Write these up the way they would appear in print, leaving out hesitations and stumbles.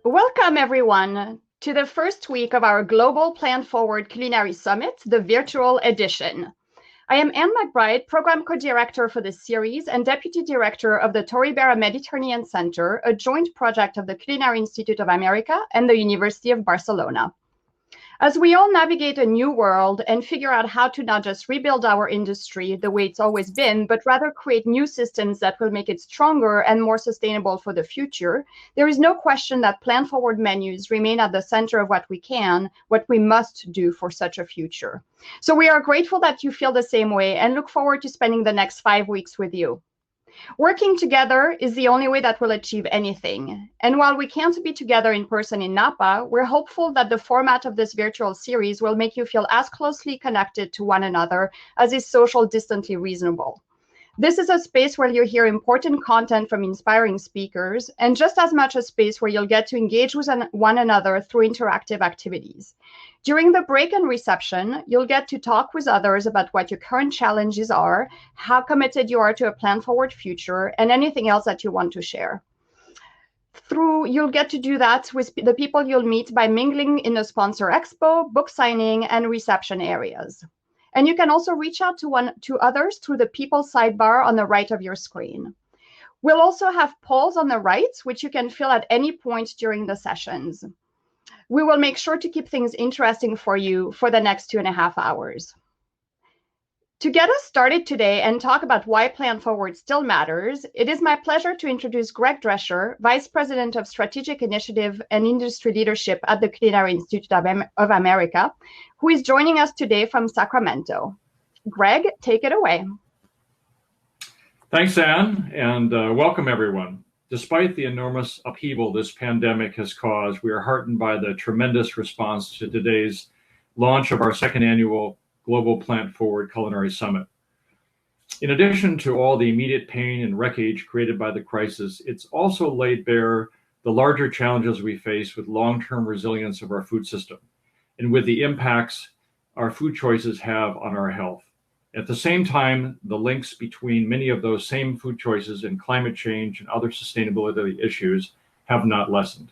Welcome, everyone, to the first week of our Global Plant-Forward Culinary Summit, the virtual edition. I am Anne McBride, Program Co-Director for this series and Deputy Director of the Torre Barra Mediterranean Center, a joint project of the Culinary Institute of America and the University of Barcelona. As we all navigate a new world and figure out how to not just rebuild our industry the way it's always been, but rather create new systems that will make it stronger and more sustainable for the future, there is no question that plant-forward menus remain at the center of what we must do for such a future. So we are grateful that you feel the same way and look forward to spending the next 5 weeks with you. Working together is the only way that we'll achieve anything. And while we can't be together in person in Napa, we're hopeful that the format of this virtual series will make you feel as closely connected to one another as is social distantly reasonable. This is a space where you'll hear important content from inspiring speakers, and just as much a space where you'll get to engage with one another through interactive activities. During the break and reception, you'll get to talk with others about what your current challenges are, how committed you are to a plan-forward future, and anything else that you want to share. You'll get to do that with the people you'll meet by mingling in the sponsor expo, book signing, and reception areas. And you can also reach out to others through the people sidebar on the right of your screen. We'll also have polls on the right, which you can fill at any point during the sessions. We will make sure to keep things interesting for you for the next 2.5 hours. To get us started today and talk about why Plant-Forward still matters, it is my pleasure to introduce Greg Drescher, Vice President of Strategic Initiative and Industry Leadership at the Culinary Institute of America, who is joining us today from Sacramento. Greg, take it away. Thanks, Anne, and welcome everyone. Despite the enormous upheaval this pandemic has caused, we are heartened by the tremendous response to today's launch of our second annual Global Plant-Forward Culinary Summit. In addition to all the immediate pain and wreckage created by the crisis, it's also laid bare the larger challenges we face with long-term resilience of our food system and with the impacts our food choices have on our health. At the same time, the links between many of those same food choices and climate change and other sustainability issues have not lessened.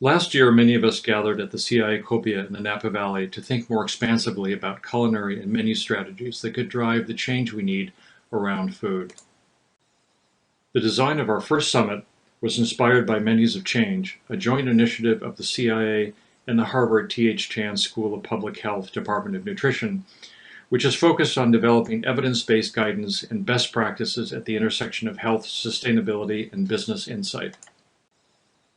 Last year, many of us gathered at the CIA Copia in the Napa Valley to think more expansively about culinary and menu strategies that could drive the change we need around food. The design of our first summit was inspired by Menus of Change, a joint initiative of the CIA and the Harvard T.H. Chan School of Public Health Department of Nutrition, which is focused on developing evidence-based guidance and best practices at the intersection of health, sustainability, and business insight.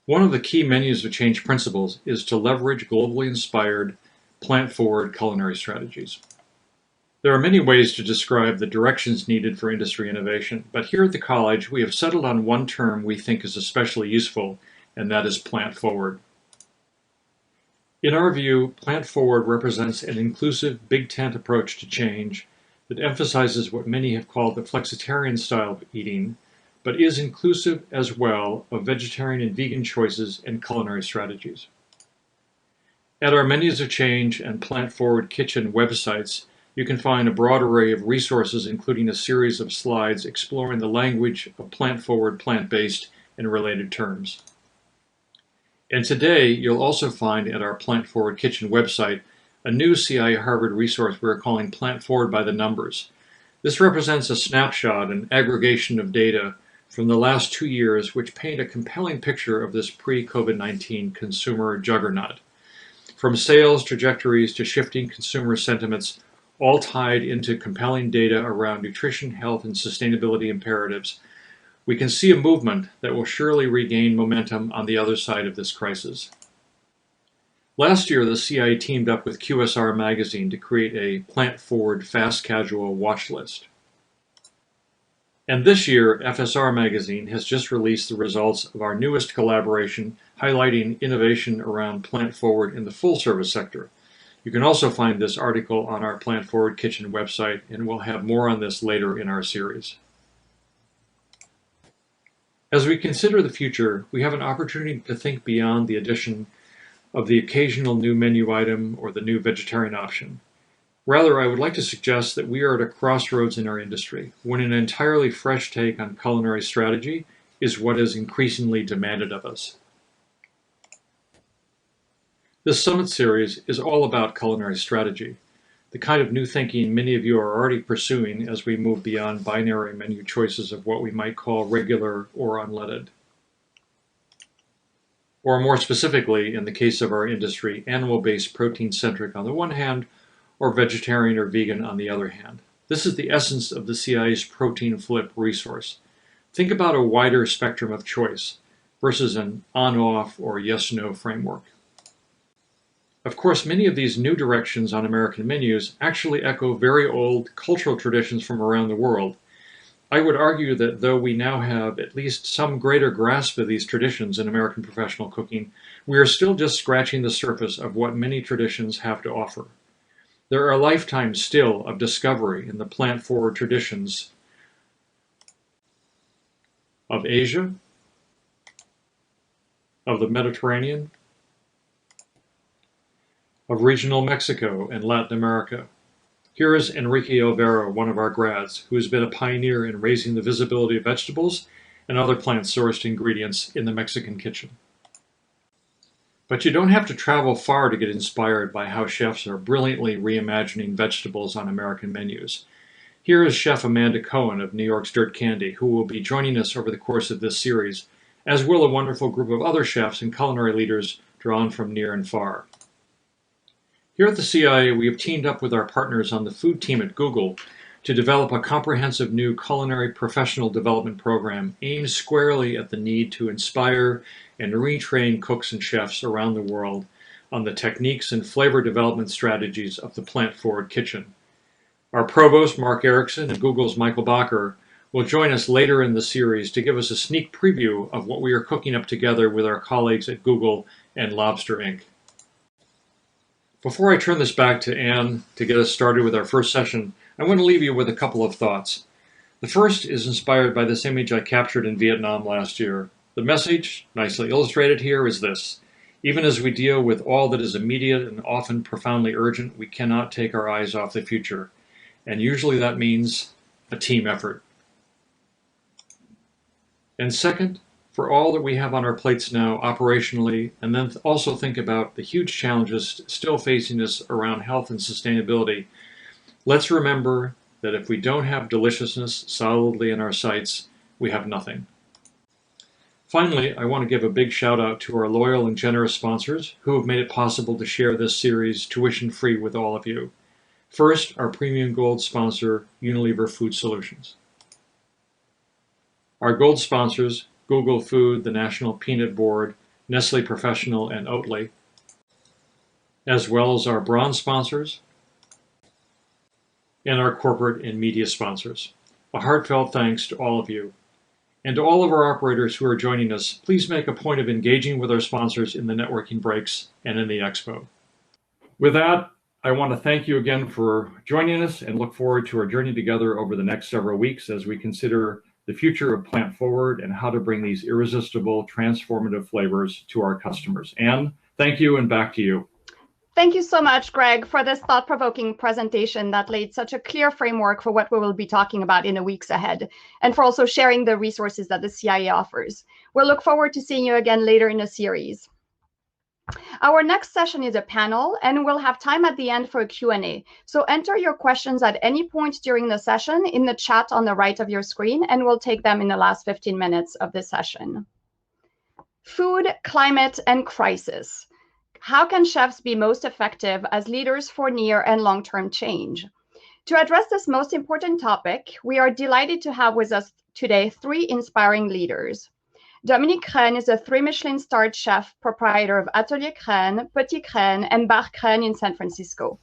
One of the key Menus of Change principles is to leverage globally inspired, plant-forward culinary strategies. There are many ways to describe the directions needed for industry innovation, but here at the college, we have settled on one term we think is especially useful, and that is plant-forward. In our view, plant-forward represents an inclusive, big tent approach to change that emphasizes what many have called the flexitarian style of eating, but is inclusive as well of vegetarian and vegan choices and culinary strategies. At our Menus of Change and Plant-Forward Kitchen websites, you can find a broad array of resources, including a series of slides exploring the language of plant-forward, plant-based, and related terms. And today, you'll also find at our Plant-Forward Kitchen website a new CIA Harvard resource we're calling Plant-Forward by the Numbers. This represents a snapshot and aggregation of data from the last 2 years, which paint a compelling picture of this pre-COVID-19 consumer juggernaut. From sales trajectories to shifting consumer sentiments, all tied into compelling data around nutrition, health, and sustainability imperatives, we can see a movement that will surely regain momentum on the other side of this crisis. Last year, the CIE teamed up with QSR Magazine to create a plant-forward fast casual watch list. And this year, FSR Magazine has just released the results of our newest collaboration highlighting innovation around plant-forward in the full-service sector. You can also find this article on our Plant-Forward Kitchen website, and we'll have more on this later in our series. As we consider the future, we have an opportunity to think beyond the addition of the occasional new menu item or the new vegetarian option. Rather, I would like to suggest that we are at a crossroads in our industry, when an entirely fresh take on culinary strategy is what is increasingly demanded of us. This Summit series is all about culinary strategy, the kind of new thinking many of you are already pursuing as we move beyond binary menu choices of what we might call regular or unleaded. Or more specifically, in the case of our industry, animal-based protein-centric on the one hand, or vegetarian or vegan on the other hand. This is the essence of the CIE's Protein Flip resource. Think about a wider spectrum of choice versus an on-off or yes-no framework. Of course, many of these new directions on American menus actually echo very old cultural traditions from around the world. I would argue that though we now have at least some greater grasp of these traditions in American professional cooking, we are still just scratching the surface of what many traditions have to offer. There are lifetimes still of discovery in the plant-forward traditions of Asia, of the Mediterranean, of regional Mexico and Latin America. Here is Enrique Olvera, one of our grads, who has been a pioneer in raising the visibility of vegetables and other plant-sourced ingredients in the Mexican kitchen. But you don't have to travel far to get inspired by how chefs are brilliantly reimagining vegetables on American menus. Here is Chef Amanda Cohen of New York's Dirt Candy, who will be joining us over the course of this series, as will a wonderful group of other chefs and culinary leaders drawn from near and far. Here at the CIA, we have teamed up with our partners on the food team at Google to develop a comprehensive new culinary professional development program aimed squarely at the need to inspire and retrain cooks and chefs around the world on the techniques and flavor development strategies of the plant-forward kitchen. Our provost, Mark Erickson, and Google's Michael Bacher will join us later in the series to give us a sneak preview of what we are cooking up together with our colleagues at Google and Lobster Inc. Before I turn this back to Anne to get us started with our first session, I want to leave you with a couple of thoughts. The first is inspired by this image I captured in Vietnam last year. The message, nicely illustrated here, is this: even as we deal with all that is immediate and often profoundly urgent, we cannot take our eyes off the future. And usually that means a team effort. And second, for all that we have on our plates now operationally, and then also think about the huge challenges still facing us around health and sustainability, let's remember that if we don't have deliciousness solidly in our sights, we have nothing. Finally, I want to give a big shout out to our loyal and generous sponsors who have made it possible to share this series tuition-free with all of you. First, our premium gold sponsor, Unilever Food Solutions. Our gold sponsors, Google Food, the National Peanut Board, Nestle Professional, and Oatly, as well as our bronze sponsors and our corporate and media sponsors. A heartfelt thanks to all of you. And to all of our operators who are joining us, please make a point of engaging with our sponsors in the networking breaks and in the expo. With that, I want to thank you again for joining us and look forward to our journey together over the next several weeks as we consider the future of Plant Forward and how to bring these irresistible, transformative flavors to our customers. Anne, thank you, and back to you. Thank you so much, Greg, for this thought-provoking presentation that laid such a clear framework for what we will be talking about in the weeks ahead, and for also sharing the resources that the CIA offers. We'll look forward to seeing you again later in the series. Our next session is a panel, and we'll have time at the end for a Q&A. So enter your questions at any point during the session in the chat on the right of your screen, and we'll take them in the last 15 minutes of the session. Food, climate, and crisis. How can chefs be most effective as leaders for near and long-term change? To address this most important topic, we are delighted to have with us today 3 inspiring leaders. Dominique Crenn is a 3 Michelin-starred chef, proprietor of Atelier Crenn, Petit Crenn, and Bar Crenn in San Francisco.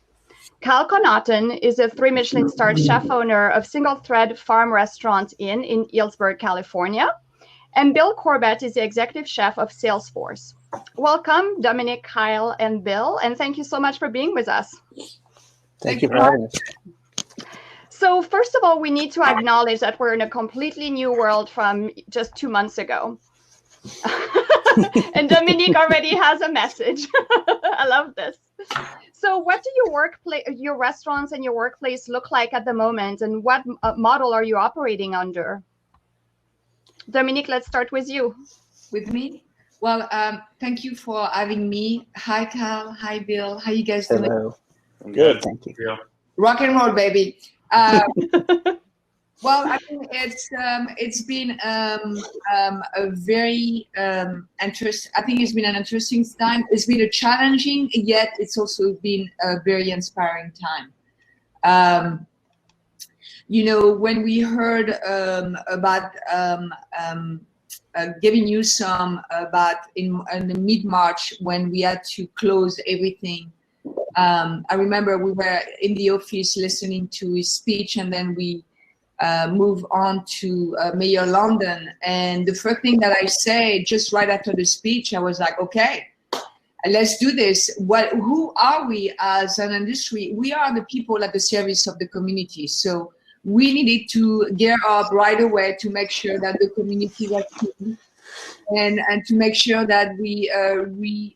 Connaughton is a 3 Michelin-starred chef owner of Single Thread Farm Restaurant Inn in Healdsburg, California. And Bill Corbett is the executive chef of Salesforce. Welcome, Dominique, Kyle, and Bill, and thank you so much for being with us. Thank you for having us. So first of all, we need to acknowledge that we're in a completely new world from just 2 months ago. And Dominique already has a message. I love this. So what do your restaurants and your workplace look like at the moment, and what model are you operating under? Dominique, let's start with you. With me? Well, thank you for having me. Hi, Carl. Hi, Bill. How you guys doing? Hello. Good. Thank you. Yeah. Rock and roll, baby. Well, I think it's been a very interesting. I think it's been an interesting time. It's been a challenging, yet it's also been a very inspiring time. You know, when we heard about giving you some about in the mid-March when we had to close everything. I remember we were in the office listening to his speech, and then we moved on to Mayor London. And the first thing that I said just right after the speech, I was like, okay, let's do this. Who are we as an industry? We are the people at the service of the community. So we needed to gear up right away to make sure that the community was clean, and to make sure that we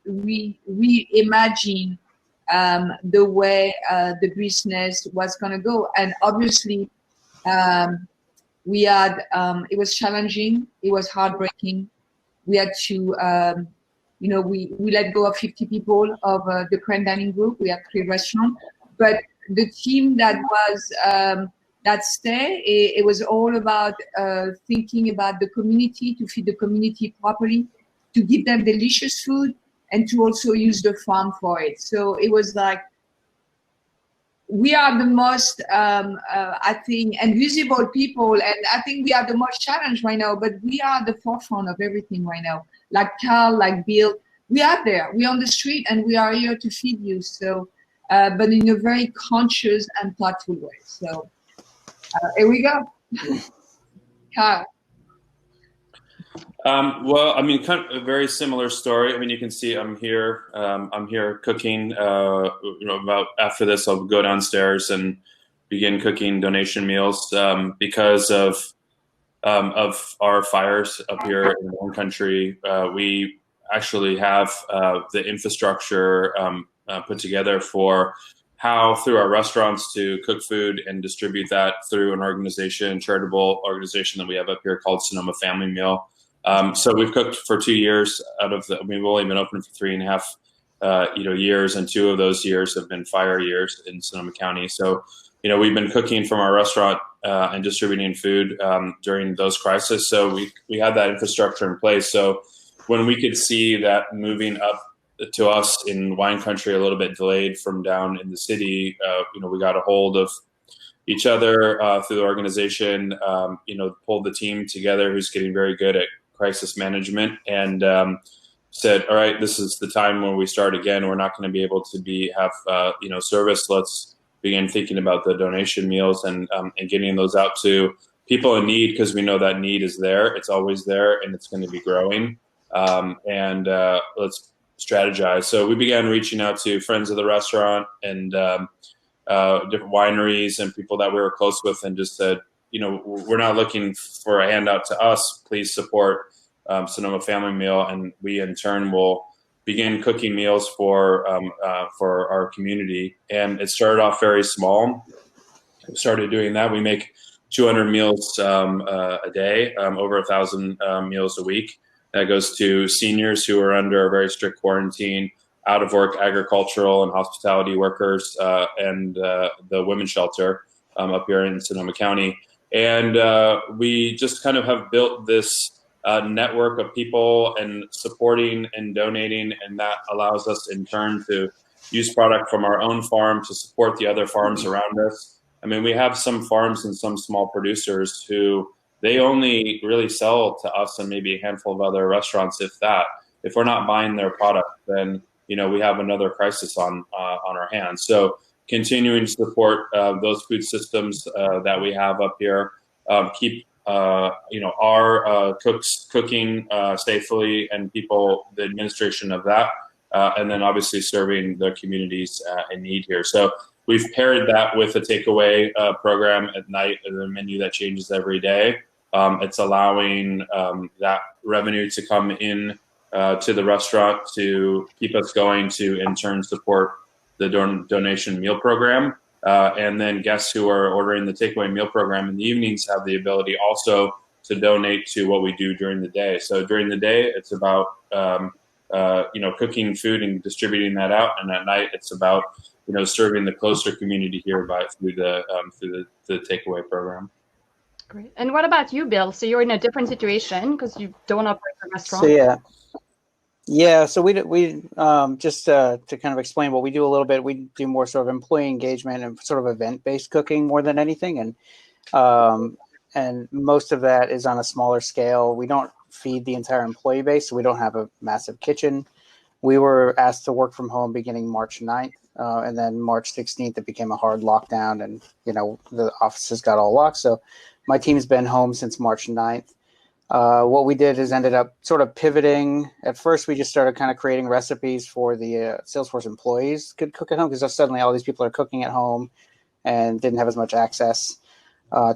reimagine the way the business was going to go. And obviously, we had, it was challenging, it was heartbreaking. We had to, you know, we let go of 50 people of the Crenn dining group. We had 3 restaurants, but the team that was, that stay, it was all about thinking about the community, to feed the community properly, to give them delicious food, and to also use the farm for it. So it was like, we are the most, I think, invisible people, and I think we are the most challenged right now, but we are at the forefront of everything right now. Like Carl, like Bill, we are there, we're on the street, and we are here to feed you. So, but in a very conscious and thoughtful way. So, here we go. Carl. Well, I mean, kind of a very similar story. I mean, you can see I'm here cooking. You know, about after this, I'll go downstairs and begin cooking donation meals because of our fires up here in one country. We actually have the infrastructure put together for how through our restaurants to cook food and distribute that through an organization, charitable organization that we have up here called Sonoma Family Meal. So we've cooked for 2 years out of the, I mean, we've only been open for 3.5 years, and 2 of those years have been fire years in Sonoma County. So, you know, we've been cooking from our restaurant and distributing food during those crises. So we had that infrastructure in place. So when we could see that moving up to us in wine country a little bit delayed from down in the city, you know, we got a hold of each other through the organization, you know, pulled the team together who's getting very good at crisis management, and said, all right, this is the time when we start again. We're not going to be able to have you know, service. Let's begin thinking about the donation meals and getting those out to people in need, because we know that need is there. It's always there, and it's going to be growing. And let's strategize. So we began reaching out to friends of the restaurant and different wineries and people that we were close with, and just said, you know, we're not looking for a handout to us. Please support Sonoma Family Meal, and we in turn will begin cooking meals for our community. And it started off very small. We started doing that. We make 200 meals a day, over 1,000 meals a week. That goes to seniors who are under a very strict quarantine, out of work agricultural and hospitality workers, and the women's shelter up here in Sonoma County. And we just kind of have built this network of people and supporting and donating, and that allows us in turn to use product from our own farm to support the other farms around us. I mean, we have some farms and some small producers who they only really sell to us and maybe a handful of other restaurants, if that. If we're not buying their product, then we have another crisis on our hands. So continuing to support those food systems that we have up here, keep our cooks cooking safely, and people, the administration of that, and then obviously serving the communities in need here. So we've paired that with a takeaway program at night, and a menu that changes every day. It's allowing that revenue to come in to the restaurant to keep us going, to in turn support the donation meal program. And then guests who are ordering the takeaway meal program in the evenings have the ability also to donate to what we do during the day. So during the day, it's about cooking food and distributing that out, and at night it's about serving the closer community here through the takeaway program. Great. And what about you, Bill? So you're in a different situation because you don't operate a restaurant. So we just to kind of explain what we do a little bit, we do more sort of employee engagement and sort of event-based cooking more than anything, and most of that is on a smaller scale. We don't feed the entire employee base, so we don't have a massive kitchen. We were asked to work from home beginning March 9th, and then March 16th it became a hard lockdown, and the offices got all locked. So my team's been home since March 9th. What we did is ended up sort of pivoting. At first, we just started kind of creating recipes for the Salesforce employees could cook at home, because suddenly all these people are cooking at home and didn't have as much access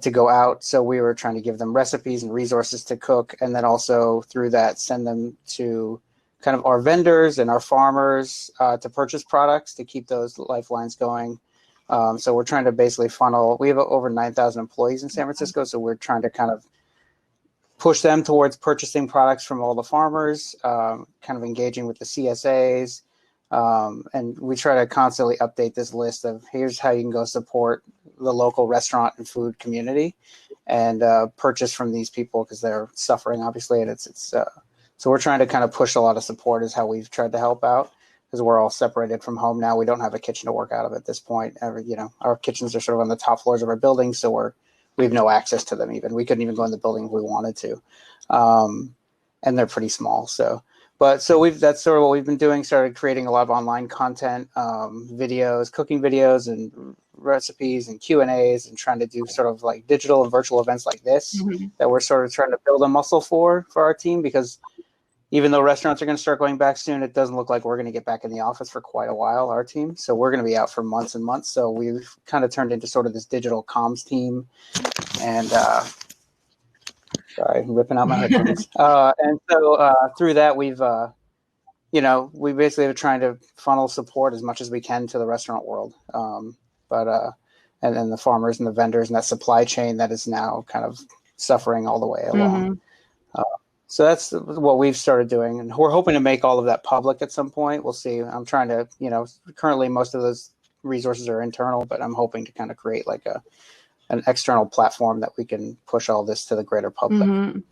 to go out. So we were trying to give them recipes and resources to cook, and then also through that send them to kind of our vendors and our farmers to purchase products to keep those lifelines going. So we're trying to basically funnel. We have over 9,000 employees in San Francisco, so we're trying to kind of push them towards purchasing products from all the farmers, kind of engaging with the CSAs. And we try to constantly update this list of here's how you can go support the local restaurant and food community and purchase from these people because they're suffering, obviously. And so we're trying to kind of push a lot of support is how we've tried to help out, because we're all separated from home now. We don't have a kitchen to work out of at this point. Our kitchens are sort of on the top floors of our building, so we have no access to them even. We couldn't even go in the building if we wanted to. And they're pretty small. So that's sort of what we've been doing. Started creating a lot of online content, videos, cooking videos and recipes and Q&As, and trying to do sort of like digital and virtual events like this that we're sort of trying to build a muscle for our team, because even though restaurants are going to start going back soon, it doesn't look like we're going to get back in the office for quite a while, our team. So we're going to be out for months and months. So we've kind of turned into sort of this digital comms team. And sorry, I'm ripping out my headphones. And so through that, we basically are trying to funnel support as much as we can to the restaurant world. And then the farmers and the vendors and that supply chain that is now kind of suffering all the way along. So that's what we've started doing, and we're hoping to make all of that public at some point. We'll see. I'm trying to, currently most of those resources are internal, but I'm hoping to kind of create like an external platform that we can push all this to the greater public.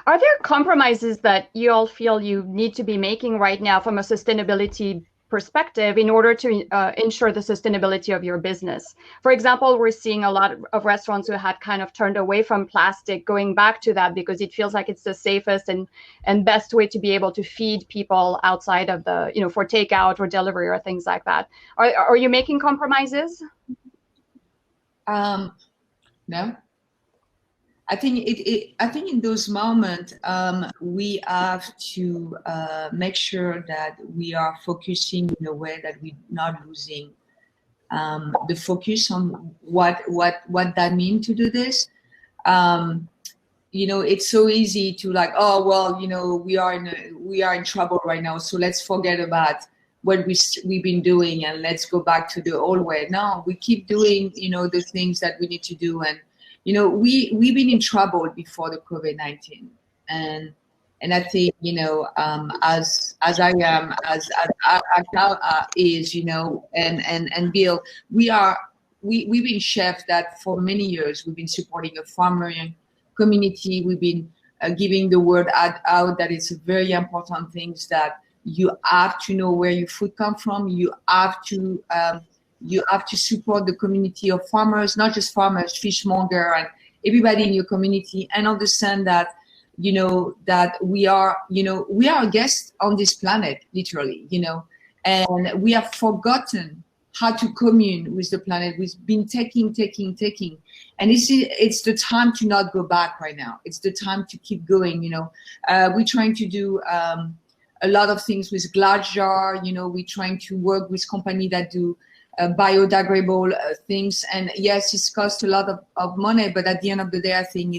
Are there compromises that you all feel you need to be making right now from a sustainability perspective in order to ensure the sustainability of your business? For example, we're seeing a lot of restaurants who had kind of turned away from plastic, going back to that because it feels like it's the safest and best way to be able to feed people outside of the, for takeout or delivery or things like that. Are you making compromises? No. I think in those moments we have to make sure that we are focusing in a way that we're not losing the focus on what that means to do this. It's so easy to like, oh well, we are in trouble right now, so let's forget about what we've been doing and let's go back to the old way. No, we keep doing the things that we need to do. And we've been in trouble before the COVID-19, and And I think, as I am, as Cal is, and Bill, we've been chefs that for many years we've been supporting a farmer community. We've been giving the word out that it's a very important things that you have to know where your food comes from. You have to support the community of farmers, not just farmers, fishmonger, and everybody in your community, and understand that that we are a guest on this planet, literally, and we have forgotten how to commune with the planet. We've been taking, and it's the time to not go back right now. It's the time to keep going. We're trying to do a lot of things with glass jar. We're trying to work with companies that do biodegradable things, and yes, it's cost a lot of money, but at the end of the day, I think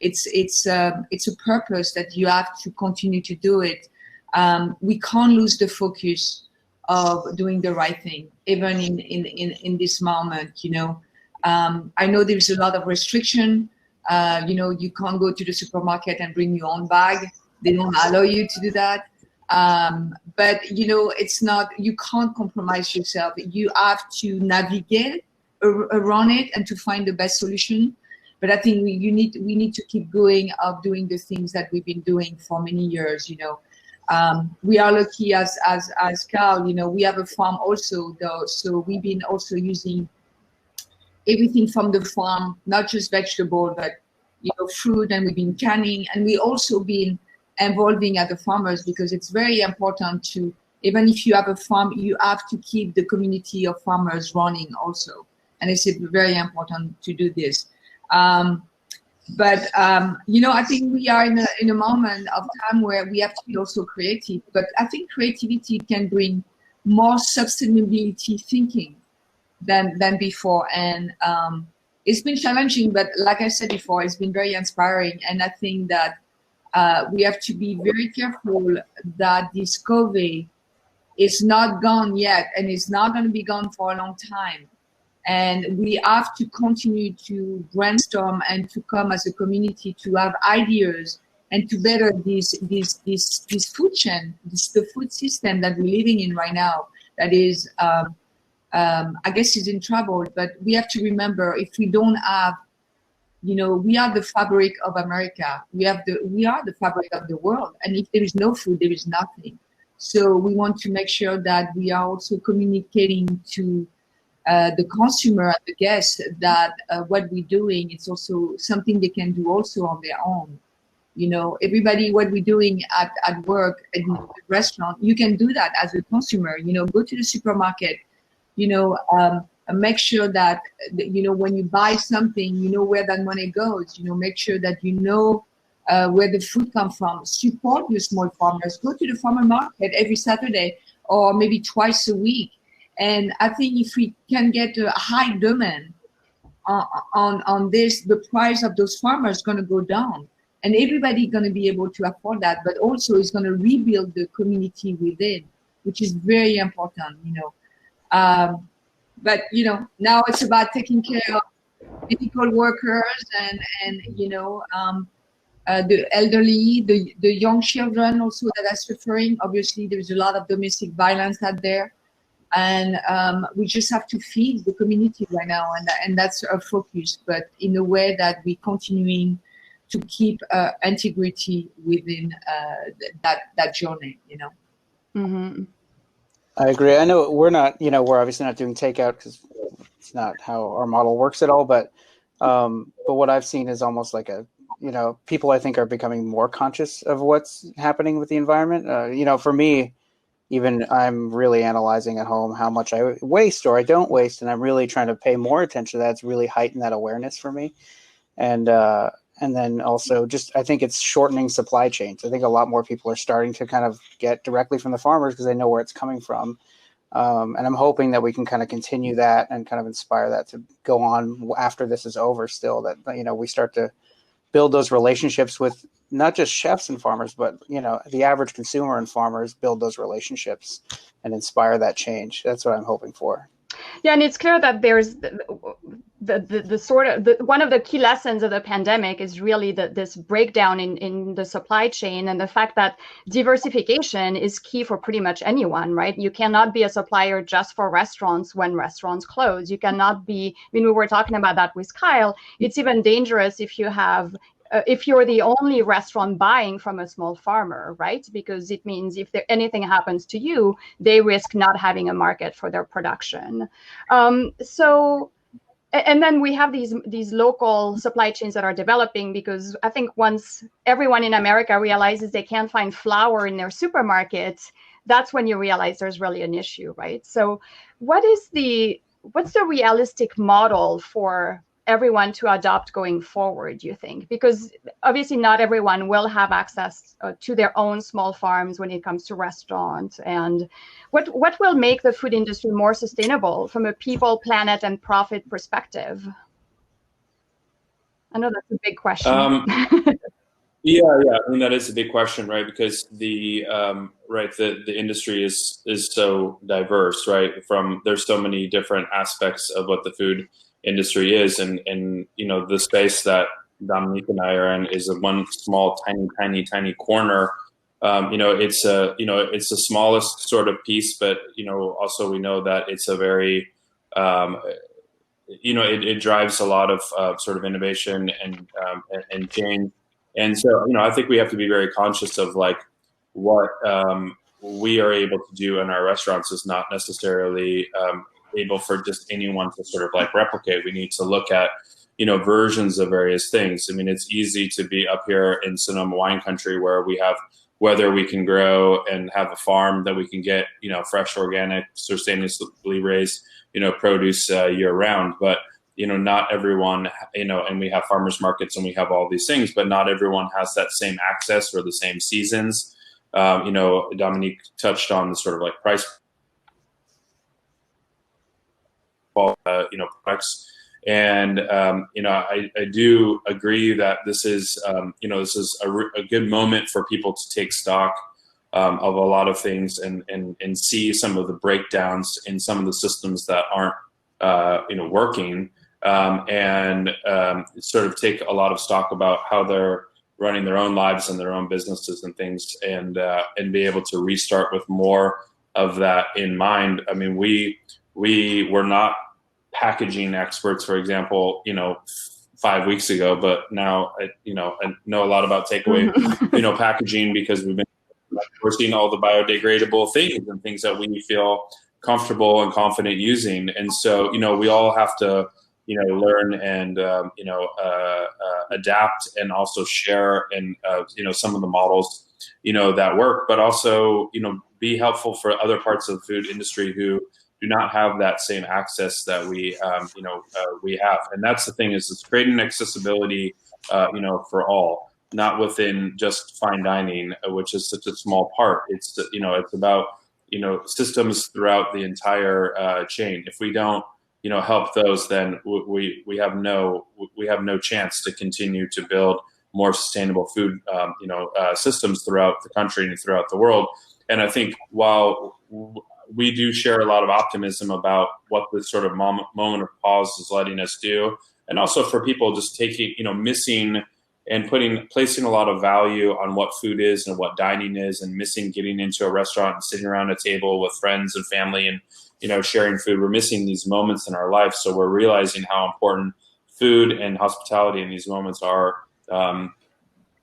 it's a purpose that you have to continue to do it. We can't lose the focus of doing the right thing, even in this moment. I know there's a lot of restriction. You can't go to the supermarket and bring your own bag. They don't allow you to do that. But it's not, you can't compromise yourself. You have to navigate around it and to find the best solution. But I think we need to keep going of doing the things that we've been doing for many years. We are lucky as Cal, we have a farm also though, so we've been also using everything from the farm, not just vegetable, but fruit, and we've been canning, and we also been involving other farmers, because it's very important to, even if you have a farm, you have to keep the community of farmers running also, and it's very important to do this. But I think we are in a moment of time where we have to be also creative, but I think creativity can bring more sustainability thinking than before, and it's been challenging, but like I said before, it's been very inspiring, and I think that we have to be very careful that this COVID is not gone yet, and it's not going to be gone for a long time. And we have to continue to brainstorm and to come as a community to have ideas and to better this food chain, the food system that we're living in right now. That is, I guess, is in trouble. But we have to remember, if we don't have, we are the fabric of America. We are the fabric of the world. And if there is no food, there is nothing. So we want to make sure that we are also communicating to the consumer and the guests that what we're doing is also something they can do also on their own. Everybody, what we're doing at work, in the restaurant, you can do that as a consumer. Go to the supermarket, make sure that, when you buy something, where that money goes, make sure that where the food comes from. Support your small farmers. Go to the farmer market every Saturday or maybe twice a week. And I think if we can get a high demand on this, the price of those farmers is going to go down, and everybody going to be able to afford that. But also, it's going to rebuild the community within, which is very important. But now it's about taking care of medical workers and the elderly, the young children also that are suffering. Obviously, there's a lot of domestic violence out there. And we just have to feed the community right now, and that's our focus. But in a way that we're continuing to keep integrity within that journey. Mm-hmm. I agree. I know we're not. We're obviously not doing takeout because it's not how our model works at all. But what I've seen is almost like people I think are becoming more conscious of what's happening with the environment. For me, even I'm really analyzing at home how much I waste or I don't waste, and I'm really trying to pay more attention to that. It's really heightened that awareness for me. And then also I think it's shortening supply chains. I think a lot more people are starting to kind of get directly from the farmers because they know where it's coming from. And I'm hoping that we can kind of continue that and kind of inspire that to go on after this is over still, that, we start to build those relationships with not just chefs and farmers, but, the average consumer and farmers, build those relationships and inspire that change. That's what I'm hoping for. Yeah, and it's clear that there's the sort of one of the key lessons of the pandemic is really this breakdown in the supply chain, and the fact that diversification is key for pretty much anyone, right? You cannot be a supplier just for restaurants when restaurants close. You cannot be, I mean, we were talking about that with Kyle. It's even dangerous if you have if you're the only restaurant buying from a small farmer, right? Because it means if anything happens to you, they risk not having a market for their production. And then we have these local supply chains that are developing, because I think once everyone in America realizes they can't find flour in their supermarkets, that's when you realize there's really an issue, right? So what's the realistic model for everyone to adopt going forward, do you think? Because obviously not everyone will have access to their own small farms when it comes to restaurants. And what will make the food industry more sustainable from a people, planet, and profit perspective? I know that's a big question. Yeah. I mean, that is a big question, right? Because the industry is so diverse, right? There's so many different aspects of what the food industry is, and the space that Dominique and I are in is a one small, tiny corner. It's the smallest sort of piece, but also we know that it's a very it drives a lot of sort of innovation and change. And so, I think we have to be very conscious of like what we are able to do in our restaurants is not necessarily able for just anyone to sort of like replicate. We need to look at, versions of various things. I mean, it's easy to be up here in Sonoma wine country where we have whether we can grow and have a farm that we can get, fresh, organic, sustainably raised, produce year round. But, not everyone, and we have farmers markets and we have all these things, but not everyone has that same access or the same seasons. Dominique touched on the sort of like price, products. And, I do agree that this is a good moment for people to take stock of a lot of things and see some of the breakdowns in some of the systems that aren't, working, and sort of take a lot of stock about how they're running their own lives and their own businesses and things, and be able to restart with more of that in mind. I mean, we were not packaging experts, for example, 5 weeks ago, but now I know a lot about takeaway, packaging, because we've been seeing all the biodegradable things and things that we feel comfortable and confident using. And so, we all have to, learn and, adapt and also share and, some of the models, that work, but also, be helpful for other parts of the food industry who do not have that same access that we have. And that's the thing, is it's creating accessibility, for all, not within just fine dining, which is such a small part. It's, it's about, systems throughout the entire chain. If we don't, help those, then we have no chance to continue to build more sustainable food, systems throughout the country and throughout the world. And I think while we do share a lot of optimism about what this sort of moment of pause is letting us do, and also for people just taking, missing and placing a lot of value on what food is and what dining is, and missing getting into a restaurant and sitting around a table with friends and family and, sharing food. We're missing these moments in our life. So we're realizing how important food and hospitality in these moments are,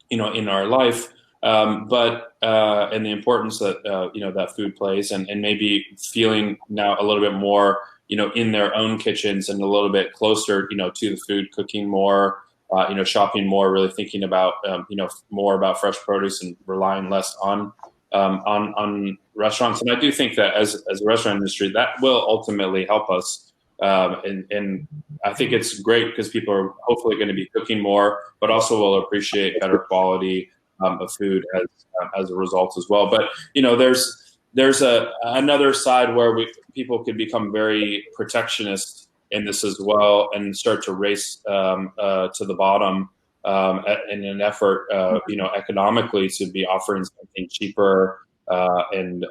in our life. And the importance that, that food plays, and maybe feeling now a little bit more, in their own kitchens and a little bit closer, to the food, cooking more, shopping more, really thinking about, more about fresh produce and relying less on restaurants. And I do think that as a restaurant industry, that will ultimately help us. And I think it's great because people are hopefully going to be cooking more, but also will appreciate better quality of food as a result as well. But, there's another side where people could become very protectionist in this as well, and start to race to the bottom in an effort, economically, to be offering something cheaper and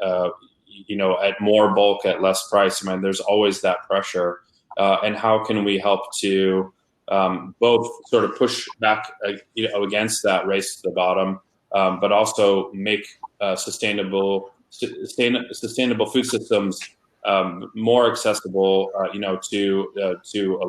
at more bulk at less price. I mean, there's always that pressure. And how can we help to both sort of push back, against that race to the bottom, but also make sustainable food systems more accessible, to a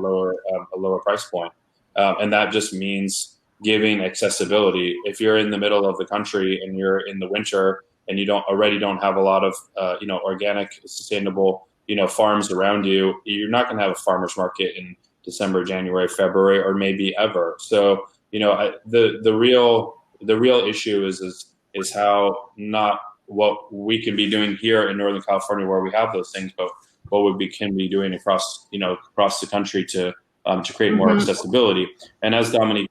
lower price point, and that just means giving accessibility. If you're in the middle of the country and you're in the winter and you don't have a lot of organic, sustainable farms around you, you're not going to have a farmer's market in December, January, February, or maybe ever. So the real issue is how not what we can be doing here in Northern California where we have those things, but what we can be doing across the country to create more accessibility. And as Dominique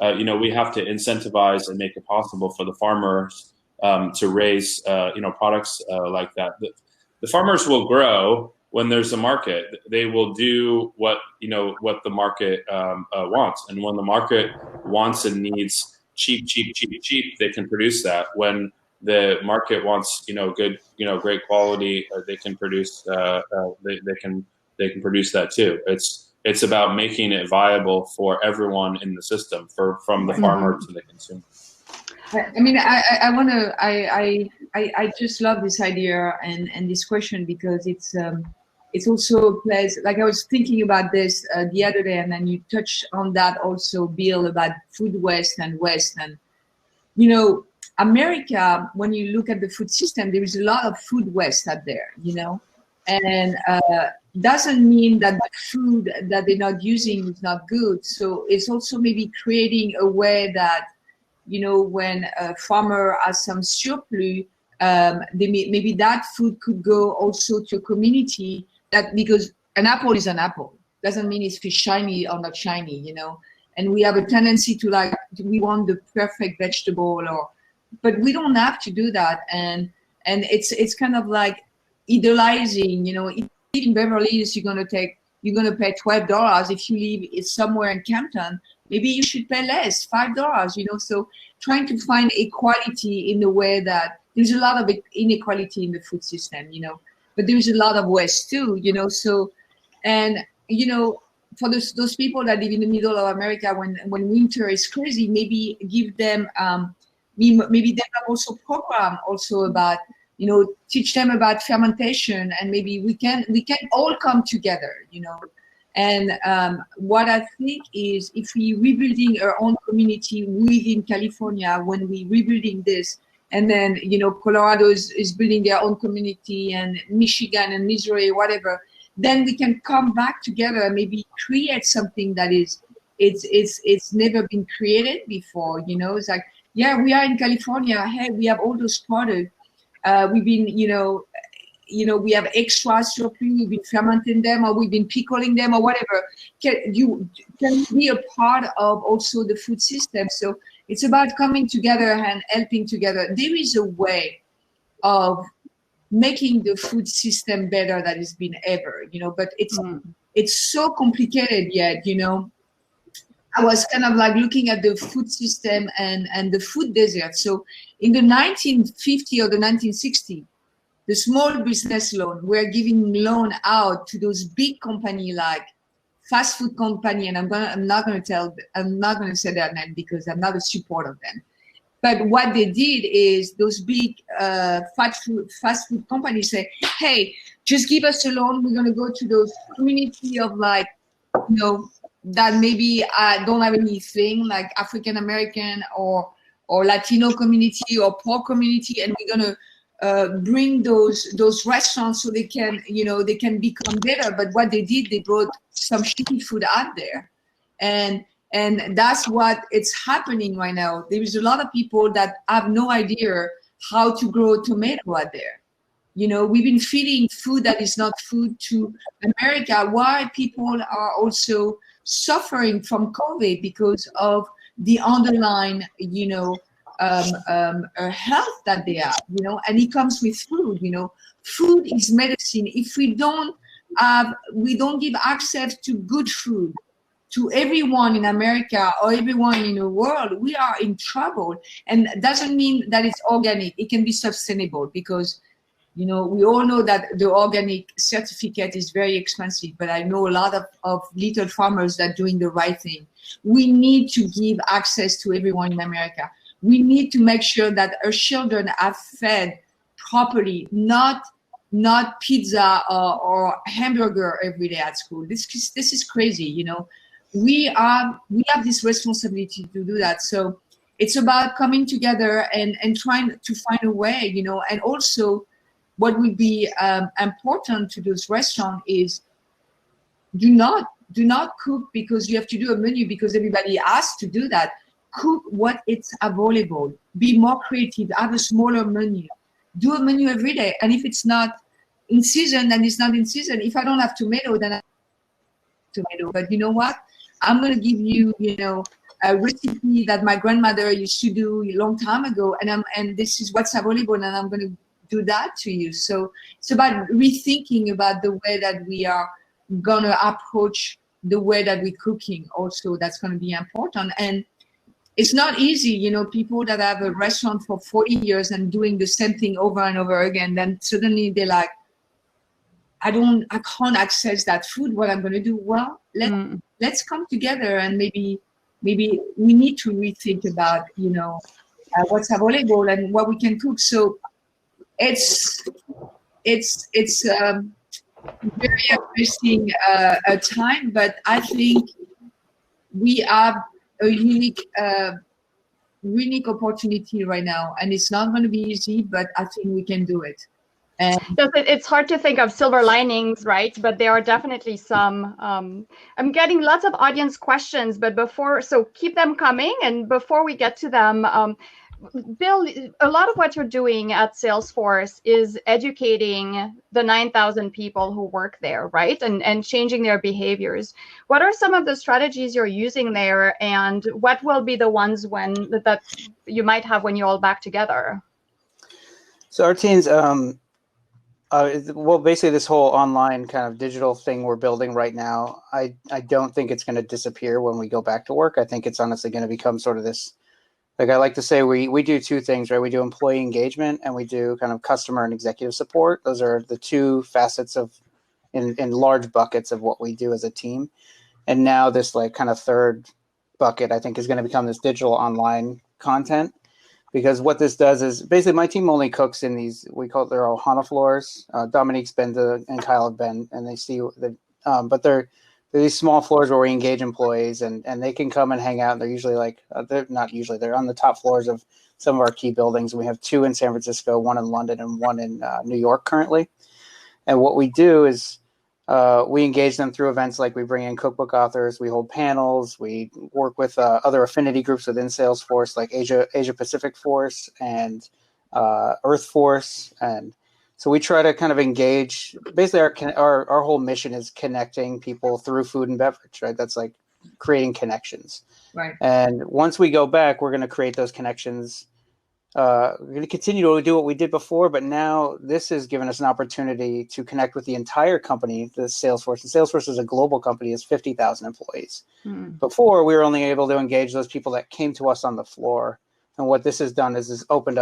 said, we have to incentivize and make it possible for the farmers to raise products like that. The farmers will grow when there's a market. They will do what the market wants, and when the market wants and needs cheap, they can produce that. When the market wants good, great quality, they can produce they can produce that too. It's about making it viable for everyone in the system, from the farmer to the consumer. I mean, I just love this idea and this question, because it's also plays, like I was thinking about this the other day, and then you touched on that also, Bill, about food waste and waste. And America, when you look at the food system, there is a lot of food waste out there, and doesn't mean that the food that they're not using is not good. So it's also maybe creating a way that, when a farmer has some surplus, maybe that food could go also to a community, that because an apple is an apple, doesn't mean it's shiny or not shiny, and we have a tendency to we want the perfect vegetable, but we don't have to do that. And it's kind of like idealizing, if in Beverly Hills you're gonna pay $12. If you live somewhere in Campton, maybe you should pay less, $5, So trying to find equality in the way that there's a lot of inequality in the food system, but there's a lot of waste too, So, and for those people that live in the middle of America, when winter is crazy, maybe give them maybe they have also program also about teach them about fermentation, and maybe we can all come together, And what I think is, if we rebuilding our own community within California, when we rebuilding this, and then Colorado is building their own community, and Michigan and Missouri, whatever, then we can come back together and maybe create something that it's never been created before. It's like, yeah, we are in California. Hey, we have all those products. We've been, we have extra surplus. We've been fermenting them, or we've been pickling them, or whatever. Can be a part of also the food system. So it's about coming together and helping together. There is a way of making the food system better that has been ever, but it's so complicated yet, I was kind of like looking at the food system and the food desert. So in the 1950 or the 1960, the small business loan, we're giving loan out to those big company like fast food company, and I'm not going to say their name because I'm not a support of them. But what they did is those big fast food companies say, hey, just give us a loan. We're going to go to those community of that maybe don't have anything, like African American or Latino community or poor community, and we're going to bring those restaurants so they can become better. But what they did, they brought some shitty food out there, and that's what it's happening right now. There is a lot of people that have no idea how to grow tomato out there. We've been feeding food that is not food to America. Why people are also suffering from COVID because of the underlying, health that they have, and it comes with food. Food is medicine. If we don't give access to good food to everyone in America or everyone in the world, we are in trouble. And that doesn't mean that it's organic. It can be sustainable, because You know, we all know that the organic certificate is very expensive, but I know a lot of little farmers that are doing the right thing. We need to give access to everyone in America. We need to make sure that our children are fed properly, not pizza or hamburger every day at school. This is crazy, you know. We have this responsibility to do that. So it's about coming together and trying to find a way, you know. And also what would be important to those restaurants is do not cook because you have to do a menu because everybody asks to do that. Cook what it's available. Be more creative. Have a smaller menu. Do a menu every day. And if it's not in season, then it's not in season. If I don't have tomato, then I have tomato. But you know what? I'm going to give you, you know, a recipe that my grandmother used to do a long time ago, and this is what's available, and I'm going to do that to you. So it's about rethinking about the way that we are going to approach the way that we're cooking. Also, that's going to be important. And it's not easy, you know, people that have a restaurant for 40 years and doing the same thing over and over again, then suddenly they're like, I can't access that food. What I'm going to do? Well, let's come together and maybe we need to rethink about, you know, what's available and what we can cook. So it's very interesting time, but I think we have a unique opportunity right now, and it's not going to be easy, but I think we can do it. And it's hard to think of silver linings, right? But there are definitely some. I'm getting lots of audience questions, but so keep them coming. And before we get to them, Bill, a lot of what you're doing at Salesforce is educating the 9,000 people who work there, right? And changing their behaviors. What are some of the strategies you're using there, and what will be the ones that you might have when you're all back together? So our teams, well, basically this whole online kind of digital thing we're building right now, I don't think it's going to disappear when we go back to work. I think it's honestly going to become sort of this, like I like to say, we do two things, right? We do employee engagement and we do kind of customer and executive support. Those are the two facets in large buckets of what we do as a team. And now this like kind of third bucket, I think, is going to become this digital online content. Because what this does is basically my team only cooks in these, we call it their Ohana floors. Dominique's been to, and Kyle have been, and they see but they're these small floors where we engage employees and they can come and hang out. And they're usually like, they're not usually, they're on the top floors of some of our key buildings. We have two in San Francisco, one in London and one in New York currently. And what we do is we engage them through events like we bring in cookbook authors, we hold panels, we work with other affinity groups within Salesforce like Asia Pacific Force and Earth Force. And so we try to kind of engage, basically our whole mission is connecting people through food and beverage, right? That's like creating connections. Right. And once we go back, we're going to create those connections. We're going to continue to do what we did before, but now this has given us an opportunity to connect with the entire company, the Salesforce. And Salesforce is a global company, has 50,000 employees. Before, we were only able to engage those people that came to us on the floor. And what this has done is opened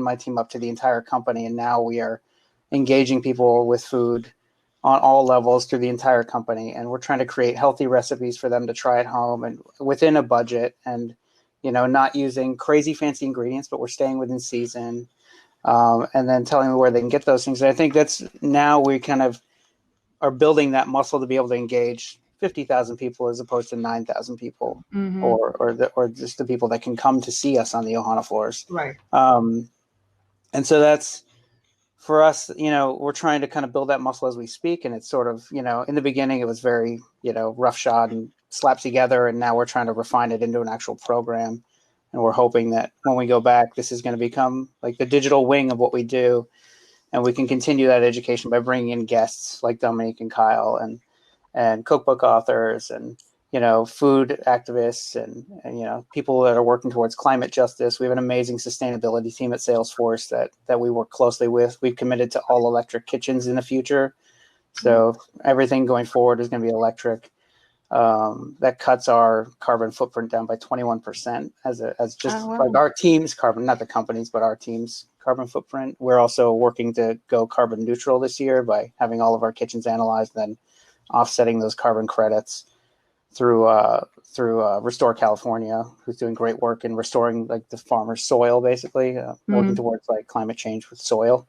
my team up to the entire company. And now we are engaging people with food on all levels through the entire company. And we're trying to create healthy recipes for them to try at home and within a budget, and you know, not using crazy fancy ingredients, but we're staying within season, and then telling them where they can get those things. And I think that's now we kind of are building that muscle to be able to engage 50,000 people as opposed to 9,000 people, or just the people that can come to see us on the Ohana floors. Right. And so that's for us, you know, we're trying to kind of build that muscle as we speak. And it's sort of, you know, in the beginning it was very, you know, roughshod and slapped together. And now we're trying to refine it into an actual program. And we're hoping that when we go back, this is going to become like the digital wing of what we do. And we can continue that education by bringing in guests like Dominique and Kyle and cookbook authors and, you know, food activists and, you know, people that are working towards climate justice. We have an amazing sustainability team at Salesforce that we work closely with. We've committed to all electric kitchens in the future. So everything going forward is going to be electric. That cuts our carbon footprint down by 21% as just like our team's carbon, not the companies, but our team's carbon footprint. We're also working to go carbon neutral this year by having all of our kitchens analyzed, and then offsetting those carbon credits through Restore California, who's doing great work in restoring like the farmer's soil, basically working towards like climate change with soil.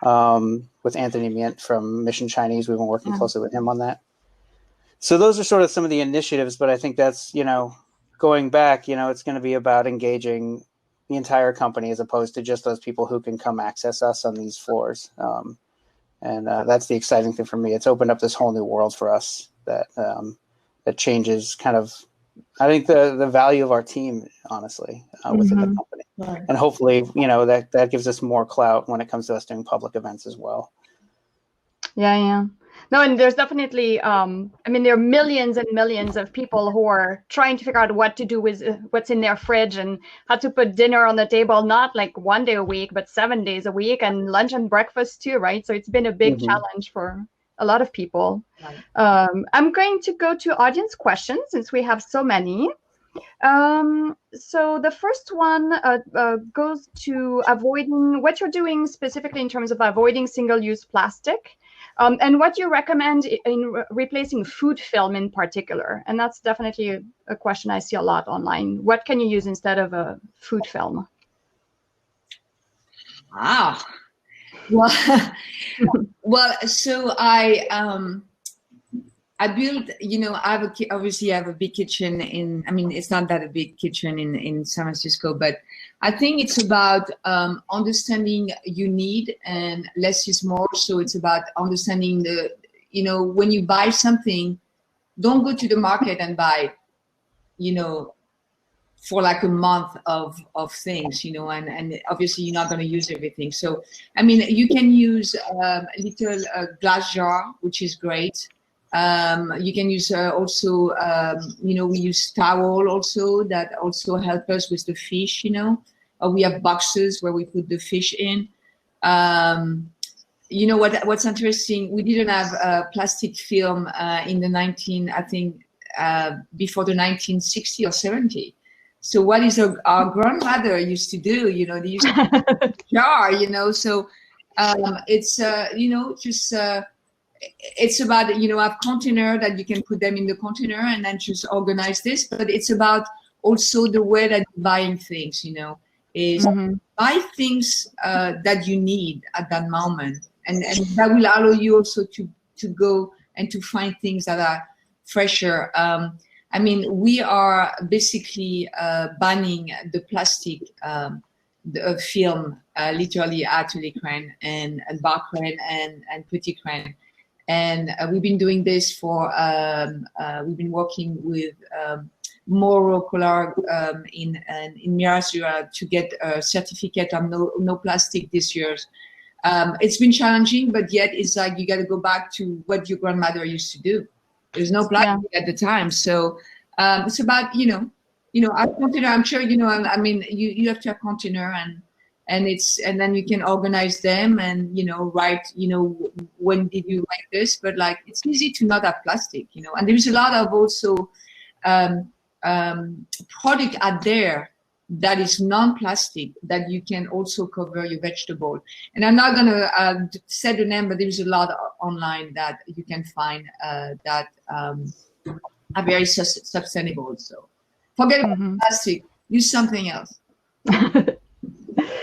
With Anthony Mient from Mission Chinese, we've been working closely with him on that. So those are sort of some of the initiatives, but I think that's, going back, it's going to be about engaging the entire company as opposed to just those people who can come access us on these floors. And that's the exciting thing for me. It's opened up this whole new world for us that changes kind of, I think, the value of our team, honestly, within the company. Right. And hopefully, that gives us more clout when it comes to us doing public events as well. Yeah. No, and there's definitely, there are millions and millions of people who are trying to figure out what to do with what's in their fridge and how to put dinner on the table, not like 1 day a week, but 7 days a week, and lunch and breakfast too, right? So it's been a big challenge for a lot of people. Right. I'm going to go to audience questions since we have so many. So the first one goes to avoiding what you're doing specifically in terms of avoiding single-use plastic. And what you recommend in replacing food film in particular. And that's definitely a question I see a lot online. What can you use instead of a food film? Wow. Well, so I built, obviously I have a big kitchen it's not that a big kitchen in San Francisco, but I think it's about understanding you need and less is more. So it's about understanding when you buy something, don't go to the market and buy, for like a month of things, and obviously you're not going to use everything. So, you can use a little glass jar, which is great. You can use also, we use towel also that also help us with the fish, we have boxes where we put the fish in. What's interesting, we didn't have plastic film in the before the 1960 or 70. So what is our grandmother used to do, they used to jar, so it's, it's about, have container that you can put them in the container and then just organize this. But it's about also the way that you're buying things, is buy things that you need at that moment. And that will allow you also to go and to find things that are fresher. We are basically banning the plastic the film, literally Atelier Crenn and Bar Crenn and Petit Crenn. And we've been doing this for, we've been working with Moro Color in Mirasura to get a certificate of no plastic this year. It's been challenging, but yet it's like you got to go back to what your grandmother used to do. There's no plastic at the time. So it's about, our container, I'm sure, you have to have container and then you can organize them and, write, when did you like this? But like, it's easy to not have plastic, and there's a lot of also product out there that is non-plastic that you can also cover your vegetable. And I'm not going to say the name, but there's a lot online that you can find that are very sustainable. So forget about plastic, use something else.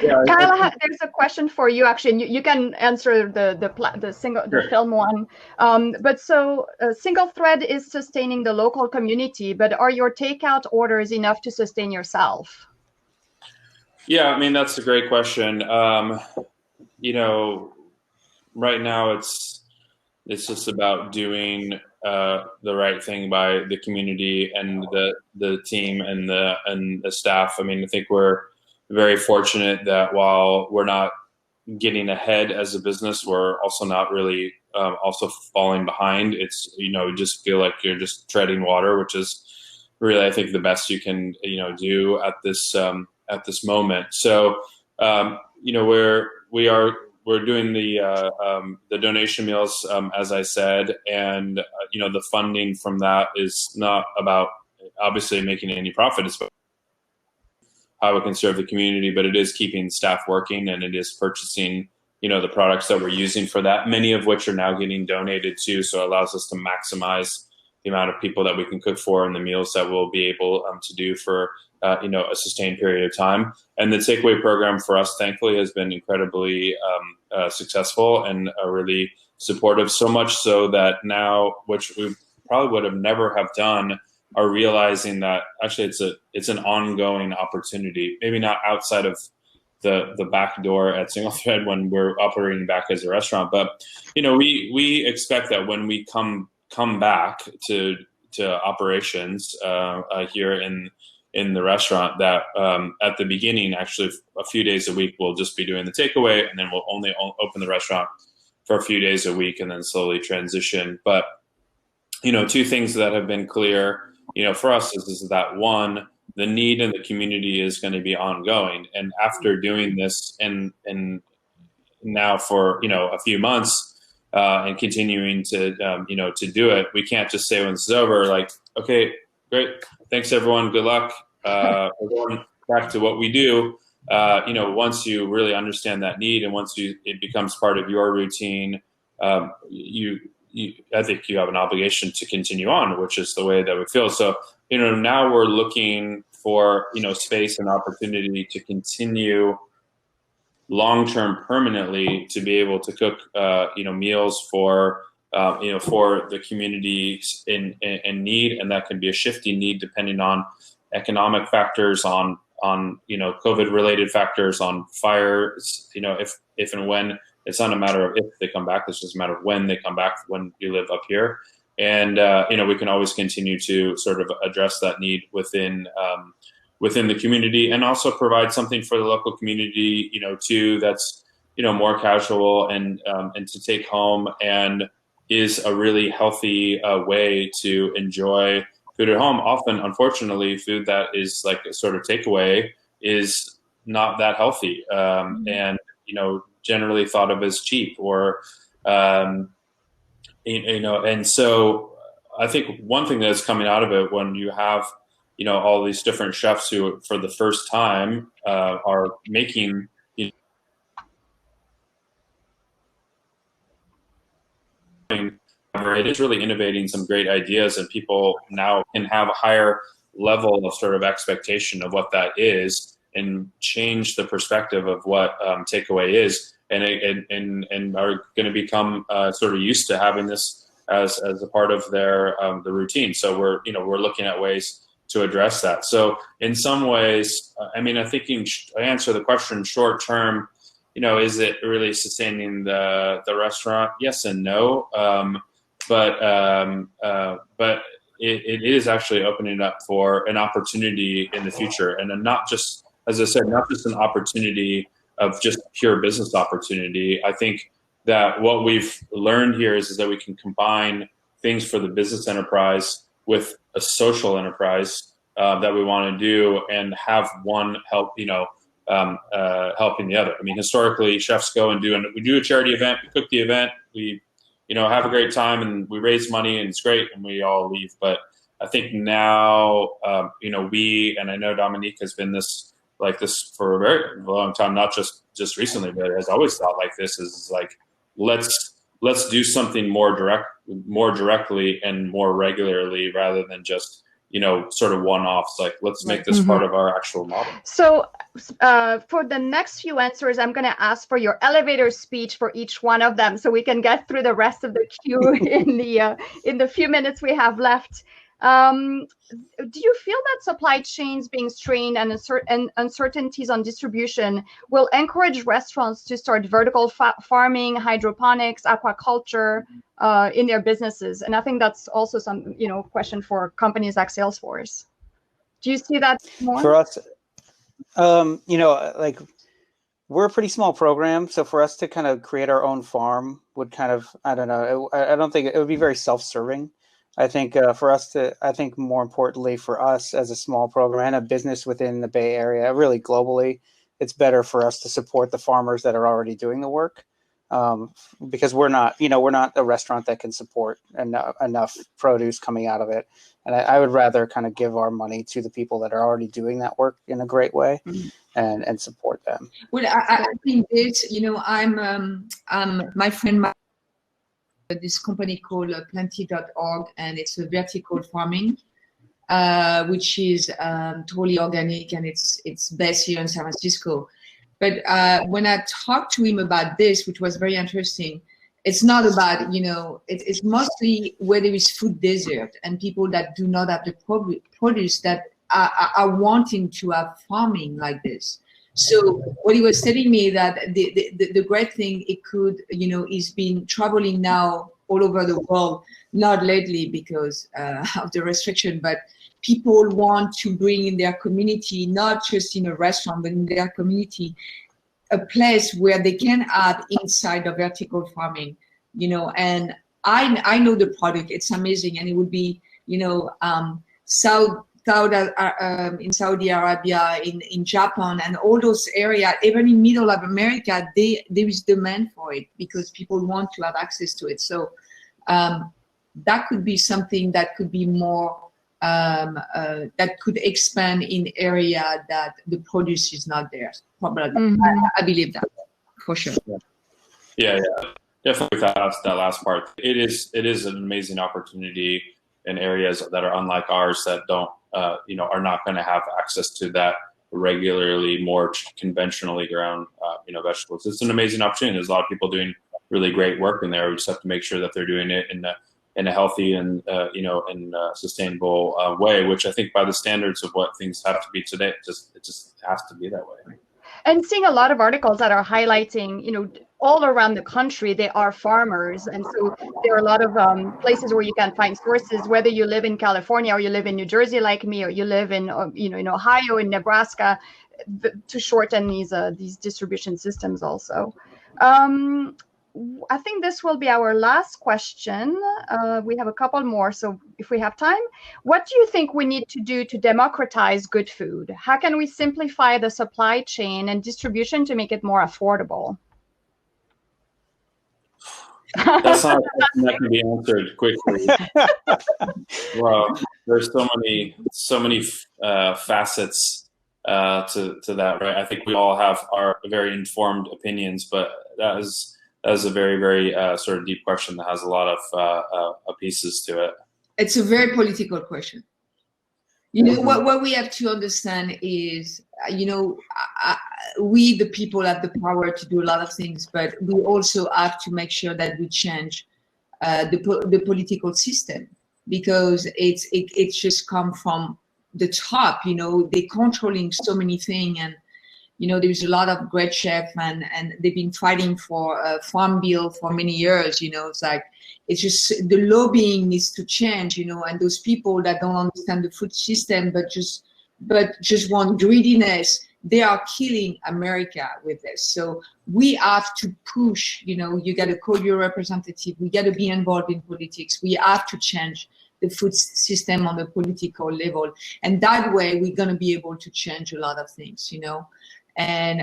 Kyle, there's a question for you actually, and you can answer the film one. But so single thread is sustaining the local community, but are your takeout orders enough to sustain yourself? Yeah, that's a great question. Right now it's just about doing the right thing by the community and the team and the staff. I think we're very fortunate that while we're not getting ahead as a business, we're also not really also falling behind. It's, you just feel like you're just treading water, which is really, I think, the best you can, do at this moment. So, we're doing the donation meals, as I said, and, the funding from that is not about obviously making any profit. It's about how it can serve the community, but it is keeping staff working, and it is purchasing, the products that we're using for that, many of which are now getting donated too. So it allows us to maximize the amount of people that we can cook for and the meals that we'll be able to do for, a sustained period of time. And the takeaway program for us, thankfully, has been incredibly successful and really supportive, so much so that now, which we probably would have never have done, are realizing that actually it's an ongoing opportunity, maybe not outside of the back door at Single Thread when we're operating back as a restaurant, but we expect that when we come back to operations here in the restaurant, that at the beginning, actually a few days a week, we'll just be doing the takeaway, and then we'll only open the restaurant for a few days a week and then slowly transition. But two things that have been clear for us is that, one, the need in the community is going to be ongoing. And after doing this and now for, a few months and continuing to, to do it, we can't just say when this is over, like, okay, great. Thanks everyone. Good luck. We're going back to what we do. Once you really understand that need and once it becomes part of your routine, I think you have an obligation to continue on, which is the way that we feel. So, now we're looking for, space and opportunity to continue long-term permanently to be able to cook, meals for, for the communities in need. And that can be a shifting need depending on economic factors, on COVID related factors, on fires, if and when. It's not a matter of if they come back, it's just a matter of when they come back when you live up here. And, we can always continue to sort of address that need within the community, and also provide something for the local community, too, that's, more casual and to take home, and is a really healthy way to enjoy food at home. Often, unfortunately, food that is like a sort of takeaway is not that healthy. And, generally thought of as cheap or, and so I think one thing that's coming out of it when you have, all these different chefs who for the first time are making, it is really innovating some great ideas, and people now can have a higher level of sort of expectation of what that is and change the perspective of what takeaway is. And are going to become sort of used to having this as a part of their the routine. So we're looking at ways to address that. So in some ways, I think I answer the question short term. Is it really sustaining the restaurant? Yes and no. But it is actually opening up for an opportunity in the future, and not just, as I said, not just an opportunity of just pure business opportunity. I think that what we've learned here is that we can combine things for the business enterprise with a social enterprise that we want to do, and have one help, helping the other. Historically, chefs go and we do a charity event, we cook the event, we, have a great time, and we raise money, and it's great, and we all leave. But I think now, and I know Dominique has been like this for a very long time, not just recently, but has always thought like this, is like, let's do something more directly and more regularly, rather than just, sort of one-offs. Like, let's make this part of our actual model. So for the next few answers, I'm going to ask for your elevator speech for each one of them, so we can get through the rest of the queue in the few minutes we have left. Do you feel that supply chains being strained and uncertainties on distribution will encourage restaurants to start vertical farming, hydroponics, aquaculture in their businesses? And I think that's also some, question for companies like Salesforce. Do you see that more? For us, like, we're a pretty small program, so for us to kind of create our own farm would kind of, I don't know, I don't think it would be very self-serving. I think more importantly for us as a small program and a business within the Bay Area, really globally, it's better for us to support the farmers that are already doing the work. because we're not a restaurant that can support enough produce coming out of it. And I would rather kind of give our money to the people that are already doing that work in a great way, and support them. Well, I think it's, I'm my friend, this company called Petit.org, and it's a vertical farming, which is totally organic, and it's based here in San Francisco. But when I talked to him about this, which was very interesting, it's not about, it's mostly where there is food desert and people that do not have the produce that are wanting to have farming like this. So what he was telling me that the great thing it could, is been traveling now all over the world, not lately because of the restriction, but people want to bring in their community, not just in a restaurant, but in their community, a place where they can add inside the vertical farming, and I know the product, it's amazing. And it would be, in Saudi Arabia, in Japan, and all those areas, even in middle of America, there is demand for it because people want to have access to it. So that could be something that could be more, that could expand in area that the produce is not there. Probably, I believe that for sure. Yeah, definitely. That last part, it is an amazing opportunity in areas that are unlike ours that don't, are not going to have access to that regularly, more conventionally grown, vegetables. It's an amazing opportunity. There's a lot of people doing really great work in there. We just have to make sure that they're doing it in a healthy and sustainable way, which I think by the standards of what things have to be today, it just has to be that way. And seeing a lot of articles that are highlighting, all around the country, there are farmers. And so there are a lot of places where you can find sources, whether you live in California or you live in New Jersey like me, or you live in, in Ohio, in Nebraska, to shorten these distribution systems also. I think this will be our last question. We have a couple more, so if we have time. What do you think we need to do to democratize good food? How can we simplify the supply chain and distribution to make it more affordable? That's not a question that can be answered quickly. Well, there's so many facets to that, right? I think we all have our very informed opinions, but that is a very, very sort of deep question that has a lot of pieces to it. It's a very political question. What we have to understand is, we, the people, have the power to do a lot of things, but we also have to make sure that we change the political system, because it's just come from the top. They're controlling so many things, and there's a lot of great chefs, and they've been fighting for a farm bill for many years. It's just the lobbying needs to change, and those people that don't understand the food system, but just want greediness, they are killing America with this. So we have to push, you got to call your representative. We got to be involved in politics. We have to change the food system on the political level. And that way we're going to be able to change a lot of things, And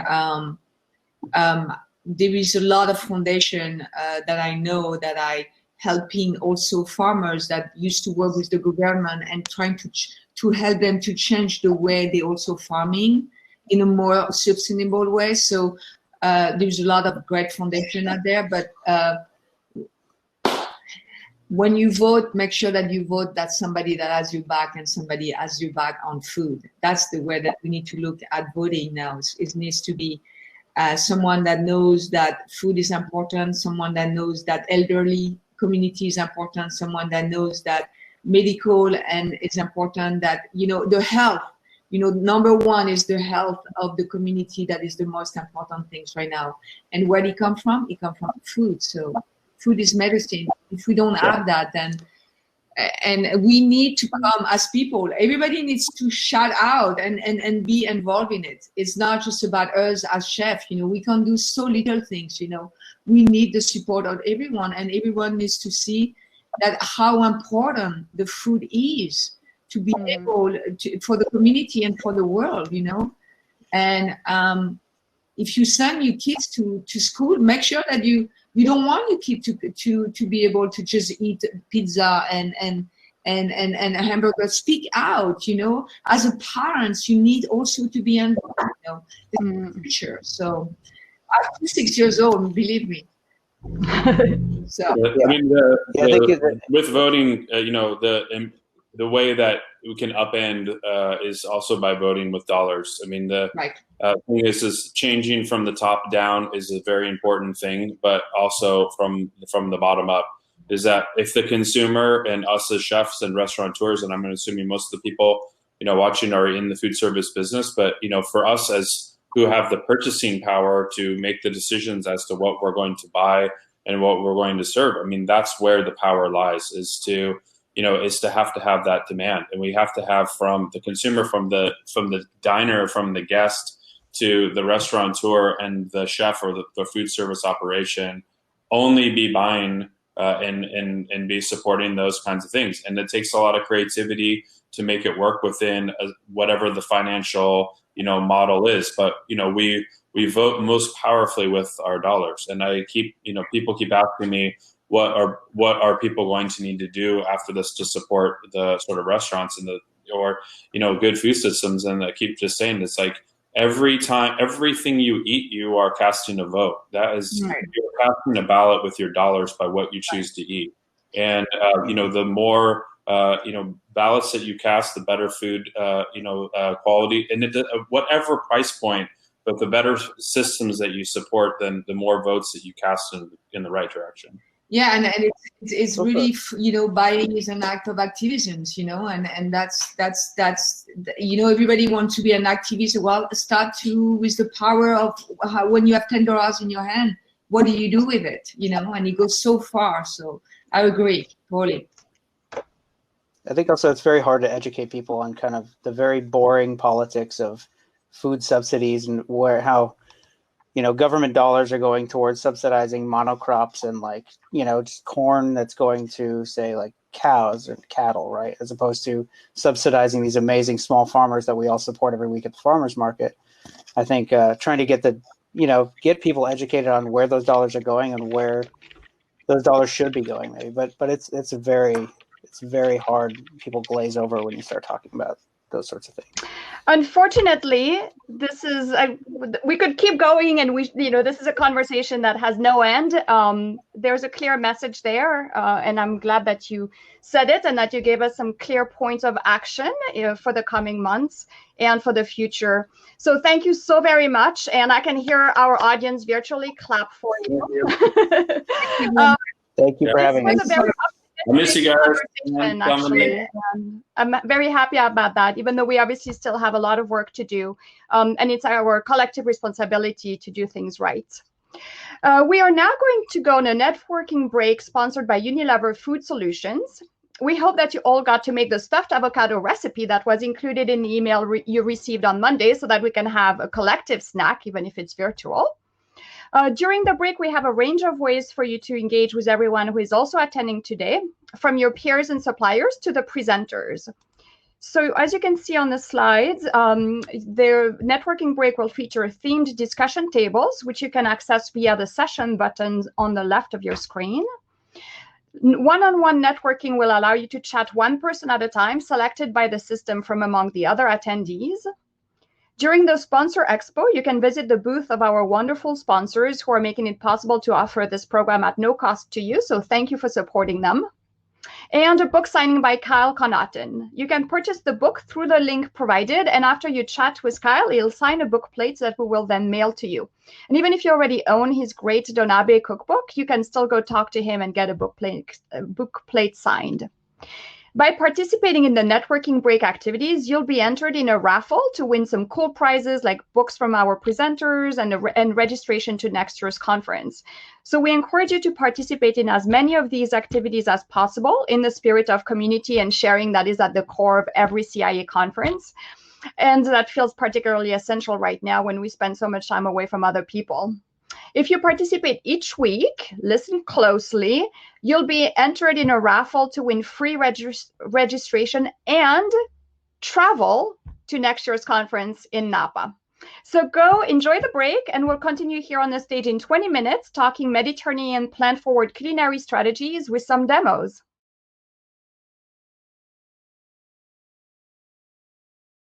there is a lot of foundation that I know that I helping also farmers that used to work with the government and trying to help them to change the way they also farming in a more sustainable way. So there's a lot of great foundation out there, but when you vote, make sure that you vote that somebody that has your back and somebody has your back on food. That's the way that we need to look at voting now. It needs to be someone that knows that food is important, someone that knows that elderly community is important, someone that knows that medical and it's important, that, the health, number one is the health of the community. That is the most important things right now. And where it come from? It come from food. So food is medicine. If we don't have that, then, and we need to come as people, everybody needs to shout out and be involved in it. It's not just about us as chefs, we can do so little things, we need the support of everyone, and everyone needs to see that how important the food is to be able to, for the community and for the world, and if you send your kids to school, make sure that you don't want your kid to be able to just eat pizza and a hamburger. Speak out, you know. As a parent, you need also to be involved, you know, in the future. So I'm 6 years old, believe me. So I mean, with voting, you know, the way that we can upend is also by voting with dollars. I mean, the thing is changing from the top down is a very important thing, but also from the bottom up. Is that if the consumer and us as chefs and restaurateurs, and I'm assuming most of the people, you know, watching are in the food service business, but, you know, for us as who have the purchasing power to make the decisions as to what we're going to buy and what we're going to serve. I mean, that's where the power lies, is to have that demand. And we have to have from the consumer, from the diner, from the guest to the restaurateur and the chef or the food service operation, only be buying and be supporting those kinds of things. And it takes a lot of creativity to make it work within whatever the financial, you know, model is. But, you know, we vote most powerfully with our dollars. And people keep asking me, what are people going to need to do after this to support the sort of restaurants and or good food systems? And I keep just saying, it's like everything you eat, you are casting a vote. That is, you're casting a ballot with your dollars by what you choose to eat. And the more ballots that you cast, the better food quality, and whatever price point. But the better systems that you support, then the more votes that you cast in the right direction. Yeah, and it's really, buying is an act of activism, and that's everybody wants to be an activist. Well, start with the power of when you have $10 in your hand, what do you do with it? And it goes so far. So I agree totally. I think also it's very hard to educate people on kind of the very boring politics of food subsidies and how government dollars are going towards subsidizing monocrops and just corn that's going to say like cows and cattle, right? As opposed to subsidizing these amazing small farmers that we all support every week at the farmers market. I think trying to get people educated on where those dollars are going and where those dollars should be going, maybe. But it's very hard. People glaze over when you start talking about those sorts of things. Unfortunately, this is we could keep going, and this is a conversation that has no end. There's a clear message there, and I'm glad that you said it and that you gave us some clear points of action for the coming months and for the future. So thank you so very much, and I can hear our audience virtually clap for you. Thank you for having us. I miss you guys. Actually, I'm very happy about that, even though we obviously still have a lot of work to do. And it's our collective responsibility to do things right. We are now going to go on a networking break sponsored by Unilever Food Solutions. We hope that you all got to make the stuffed avocado recipe that was included in the email you received on Monday, so that we can have a collective snack, even if it's virtual. During the break, we have a range of ways for you to engage with everyone who is also attending today, from your peers and suppliers to the presenters. So as you can see on the slides, the networking break will feature themed discussion tables, which you can access via the session buttons on the left of your screen. One-on-one networking will allow you to chat one person at a time, selected by the system from among the other attendees. During the Sponsor Expo, you can visit the booth of our wonderful sponsors who are making it possible to offer this program at no cost to you, so thank you for supporting them. And a book signing by Kyle Connaughton. You can purchase the book through the link provided, and after you chat with Kyle, he'll sign a book plate that we will then mail to you. And even if you already own his great Donabe cookbook, you can still go talk to him and get a book plate signed. By participating in the networking break activities, you'll be entered in a raffle to win some cool prizes like books from our presenters and registration to next year's conference. So we encourage you to participate in as many of these activities as possible in the spirit of community and sharing that is at the core of every CIA conference. And that feels particularly essential right now when we spend so much time away from other people. If you participate each week, listen closely, you'll be entered in a raffle to win free registration and travel to next year's conference in Napa. So go enjoy the break, and we'll continue here on the stage in 20 minutes talking Mediterranean plant-forward culinary strategies with some demos.